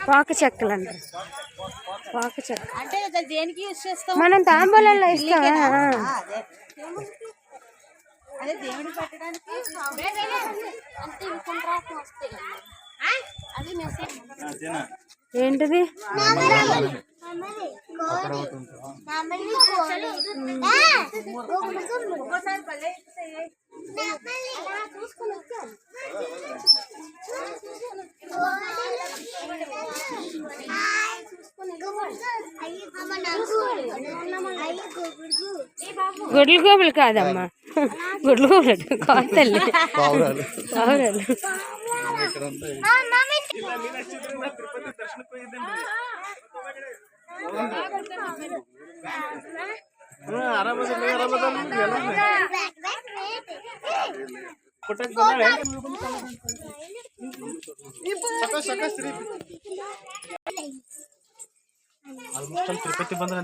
పాక చెక్కలు అంటారు. పాక చెక్క అంటే దేనికి యూజ్ చేస్తాం? మనం తాంబూలంలో ఇస్తాం. అదే దేవుడికి పెట్టడానికి. ఏంటిది? గుడ్లు గోబులు కాదమ్మా, గుడ్లు గోబులు కాదు తల్లి, పావురాలు. తిరుపతి బంధన